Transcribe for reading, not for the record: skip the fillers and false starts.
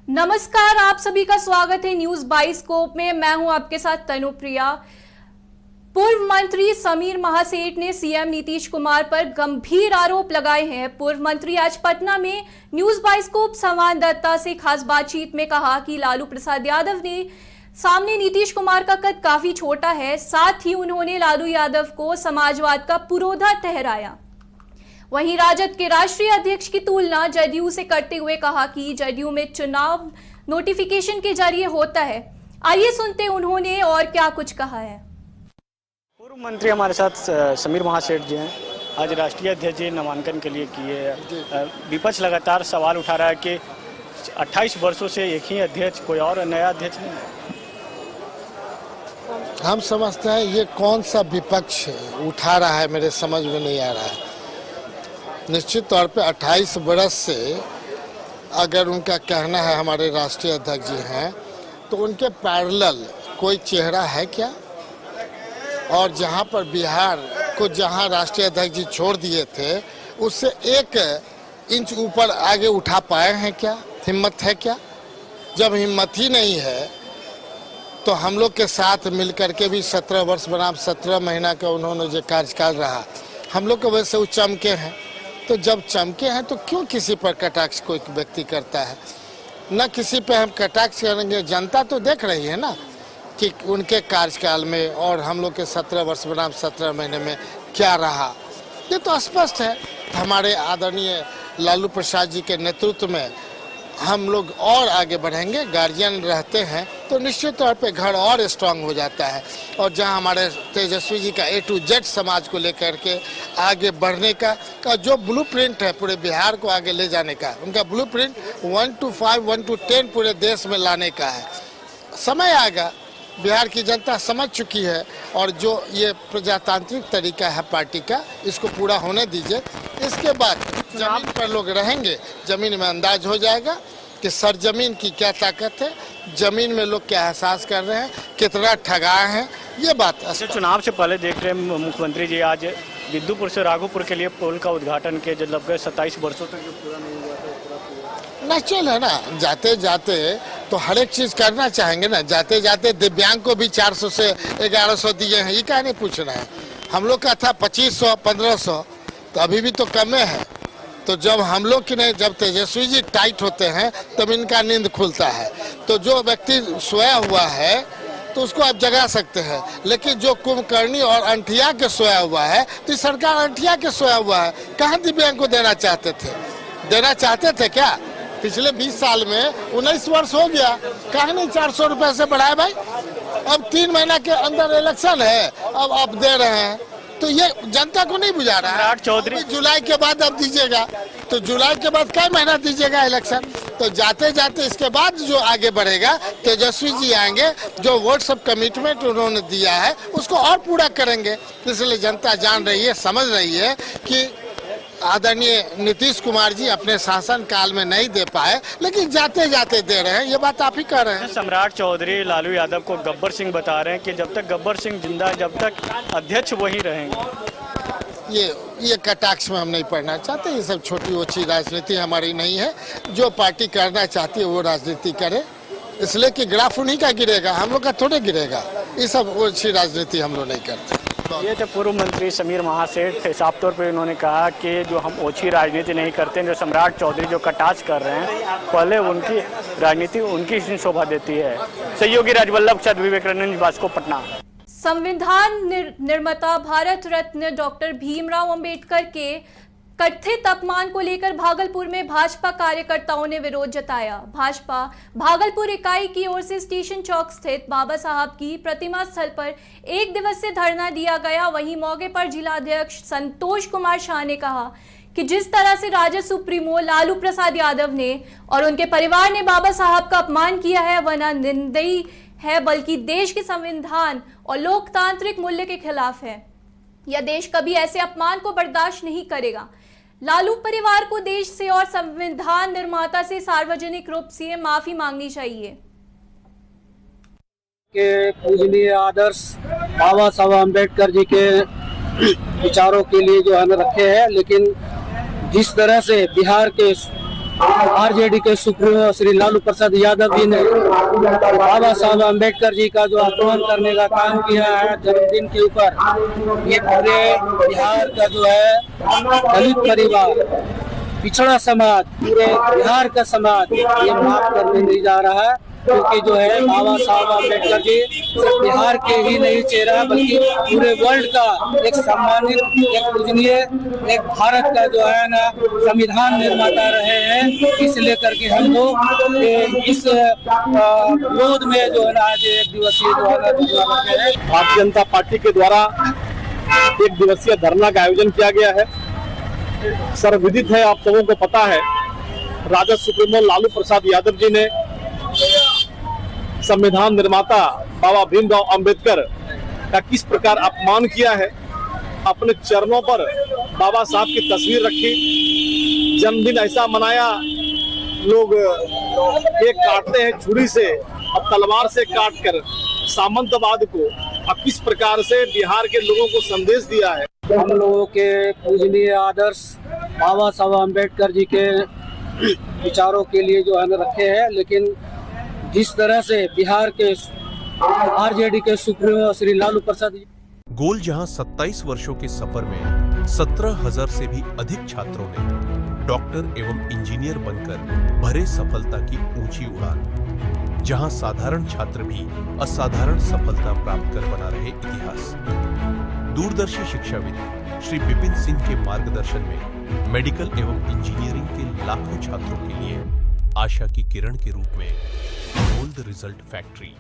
नमस्कार, आप सभी का स्वागत है न्यूज बाइस्कोप में। मैं हूं आपके साथ तनुप्रिया। पूर्व मंत्री समीर महासेठ ने सीएम नीतीश कुमार पर गंभीर आरोप लगाए हैं। पूर्व मंत्री आज पटना में न्यूज बाइस्कोप संवाददाता से खास बातचीत में कहा कि लालू प्रसाद यादव ने सामने नीतीश कुमार का कद काफी छोटा है। साथ ही उन्होंने लालू यादव को समाजवाद का पुरोधा ठहराया। वहीं राजद के राष्ट्रीय अध्यक्ष की तुलना जदयू से करते हुए कहा कि जदयू में चुनाव नोटिफिकेशन के जरिए होता है। आइए सुनते उन्होंने और क्या कुछ कहा है। पूर्व मंत्री हमारे साथ समीर महासेठ जी हैं। आज राष्ट्रीय अध्यक्ष जी नामांकन के लिए किए। विपक्ष लगातार सवाल उठा रहा है कि 28 वर्षों से एक ही अध्यक्ष, कोई और नया अध्यक्ष नहीं है। हम समझते हैं ये कौन सा विपक्ष उठा रहा है, मेरे समझ में नहीं आ रहा है। निश्चित तौर पे 28 बरस से अगर उनका कहना है हमारे राष्ट्रीय अध्यक्ष जी हैं, तो उनके पैरेलल कोई चेहरा है क्या? और जहां पर बिहार को जहां राष्ट्रीय अध्यक्ष जी छोड़ दिए थे, उससे 1 इंच ऊपर आगे उठा पाए हैं क्या? हिम्मत है क्या? जब हिम्मत ही नहीं है तो हम लोग के साथ मिलकर के भी 17 वर्ष बनाम 17 महीना का उन्होंने जो कार्यकाल रहा, हम लोग के वजह से वो चमके हैं। तो जब चमके हैं तो क्यों किसी पर कटाक्ष कोई व्यक्ति करता है? न किसी पे हम कटाक्ष करेंगे। जनता तो देख रही है ना कि उनके कार्यकाल में और हम लोग के 17 वर्ष बनाम 17 महीने में क्या रहा। ये तो स्पष्ट है। हमारे आदरणीय लालू प्रसाद जी के नेतृत्व में हम लोग और आगे बढ़ेंगे। गार्जियन रहते हैं तो निश्चित तौर पे घर और स्ट्रांग हो जाता है। और जहां हमारे तेजस्वी जी का A to Z समाज को लेकर के आगे बढ़ने का जो ब्लूप्रिंट है पूरे बिहार को आगे ले जाने का, उनका ब्लूप्रिंट 1 to 5, 1 to 10 पूरे देश में लाने का है। समय आएगा, बिहार की जनता समझ चुकी है। और जो ये प्रजातांत्रिक तरीका है पार्टी का, इसको पूरा होने दीजिए। इसके बाद जमीन पर लोग रहेंगे, जमीन में अंदाज हो जाएगा कि सरजमीन की क्या ताकत है, जमीन में लोग क्या एहसास कर रहे हैं, कितना ठगाए हैं। ये बात चुनाव से पहले देख रहे हैं मुख्यमंत्री जी आज विद्युपुर से राघोपुर के लिए पुल का उद्घाटन किया, जो लगभग 27 वर्षों तक जो पूरा नहीं हुआ था। नेचुरल है ना, जाते जाते तो हर एक चीज करना चाहेंगे ना। जाते जाते दिव्यांग को भी 400 से 1100 दिए हैं, ये क्या नहीं पूछ रहे हैं। हम लोग का था 2500, 1500, तो अभी भी तो कमे है। तो जब हम लोग की नहीं, जब तेजस्वी जी टाइट होते हैं तब इनका नींद खुलता है। तो जो व्यक्ति सोया हुआ है तो उसको आप जगा सकते हैं, लेकिन जो कुंभकर्णी और अंठिया के सोया हुआ है, तो सरकार अंठिया के सोया हुआ है। कहाँ दिव्यांग को देना चाहते थे क्या? पिछले 20 साल में 19 वर्ष हो गया, कहीं नहीं 400 रुपए से बढ़ाए भाई। अब 3 महीना के अंदर इलेक्शन है, अब आप दे रहे हैं, तो ये जनता को नहीं बुझा रहा है। चौधरी जुलाई के बाद अब दीजिएगा, तो जुलाई के बाद क्या महीना दीजिएगा इलेक्शन? तो जाते जाते इसके बाद जो आगे बढ़ेगा, तेजस्वी जी आएंगे, जो वोट सब कमिटमेंट उन्होंने दिया है उसको और पूरा करेंगे। इसलिए जनता जान रही है, समझ रही है कि आदरणीय नीतीश कुमार जी अपने शासन काल में नहीं दे पाए, लेकिन जाते जाते दे रहे हैं। ये बात आप ही कह रहे हैं। सम्राट चौधरी लालू यादव को गब्बर सिंह बता रहे हैं कि जब तक गब्बर सिंह जिंदा, जब तक अध्यक्ष वही रहेंगे। ये कटाक्ष में हम नहीं पढ़ना चाहते। ये सब छोटी ओछी राजनीति हमारी नहीं है। जो पार्टी करना चाहती है वो राजनीति करे, इसलिए कि ग्राफ उन्हीं का गिरेगा, हम लोग का थोड़े गिरेगा। ये सब ओछी राजनीति हम लोग नहीं करते। ये तो पूर्व मंत्री समीर महासेठ साफ तौर पे उन्होंने कहा कि जो हम ओछी राजनीति नहीं करते, जो सम्राट चौधरी जो कटाक्ष कर रहे हैं, पहले उनकी राजनीति उनकी ही शोभा देती है। सहयोगी राजवल्लभ चंद, विवेकानंद बास्को, पटना। संविधान निर्माता भारत रत्न डॉक्टर भीमराव अंबेडकर के कथित अपमान को लेकर भागलपुर में भाजपा कार्यकर्ताओं ने विरोध जताया। भाजपा भागलपुर इकाई की ओर से स्टेशन चौक स्थित बाबा साहब की प्रतिमा स्थल पर 1 दिवसीय धरना दिया गया। वहीं मौके पर जिलाध्यक्ष संतोष कुमार शाह ने कहा कि जिस तरह से राजद सुप्रीमो लालू प्रसाद यादव ने और उनके परिवार ने बाबा साहब का अपमान किया है, वह न निंदनीय है बल्कि देश के संविधान और लोकतांत्रिक मूल्य के खिलाफ है। यह देश कभी ऐसे अपमान को बर्दाश्त नहीं करेगा। लालू परिवार को देश से और संविधान निर्माता से सार्वजनिक रूप से माफी मांगनी चाहिए। के पूजनीय आदर्श बाबा साहब अम्बेडकर जी के विचारों के लिए जो हमें रखे हैं, लेकिन जिस तरह से बिहार के आरजेडी के सुप्रीमो श्री लालू प्रसाद यादव जी ने बाबा साहब अम्बेडकर जी का जो अपमान करने का काम किया है जन्मदिन के ऊपर, ये पूरे बिहार का जो है दलित परिवार, पिछड़ा समाज, पूरे बिहार का समाज ये माफ करने नहीं जा रहा है। क्योंकि जो है बाबा साहब अम्बेडकर जी सिर्फ बिहार के ही नहीं चेहरा बल्कि पूरे वर्ल्ड का एक सम्मानित, एक पूजनीय, एक भारत का जो है ना संविधान निर्माता रहे हैं। इसलिए करके हम लोग इस विरोध में जो है ना आज एक दिवसीय जो है ना रखे हैं। भारतीय जनता पार्टी के द्वारा एक दिवसीय धरना का आयोजन किया गया है। सर्वविदित है, आप सबों को पता है, राजद सुप्रीमो लालू प्रसाद यादव जी ने संविधान निर्माता बाबा भीमराव अंबेडकर का किस प्रकार अपमान किया है। अपने चरणों पर बाबा साहब की तस्वीर रखी, जन्मदिन ऐसा मनाया, लोग केक काटते हैं छुरी से और तलवार से काटकर सामंतवाद को, अब किस प्रकार से बिहार के लोगों को संदेश दिया है। हम लोगों के पूजनीय आदर्श बाबा साहब अम्बेडकर जी के विचारों के लिए जो है न रखे हैं, लेकिन जिस तरह से बिहार के आरजेडी के सुप्रीमो श्री लालू प्रसाद गोल जहां 27 वर्षों के सफर में 17,000 से भी अधिक छात्रों ने डॉक्टर एवं इंजीनियर बनकर भरे सफलता की ऊंची उड़ान, जहां साधारण छात्र भी असाधारण सफलता प्राप्त कर बना रहे इतिहास। दूरदर्शी शिक्षाविद श्री विपिन सिंह के मार्गदर्शन में मेडिकल एवं इंजीनियरिंग के लाखों छात्रों के लिए आशा की किरण के रूप में गोल्ड रिजल्ट फैक्ट्री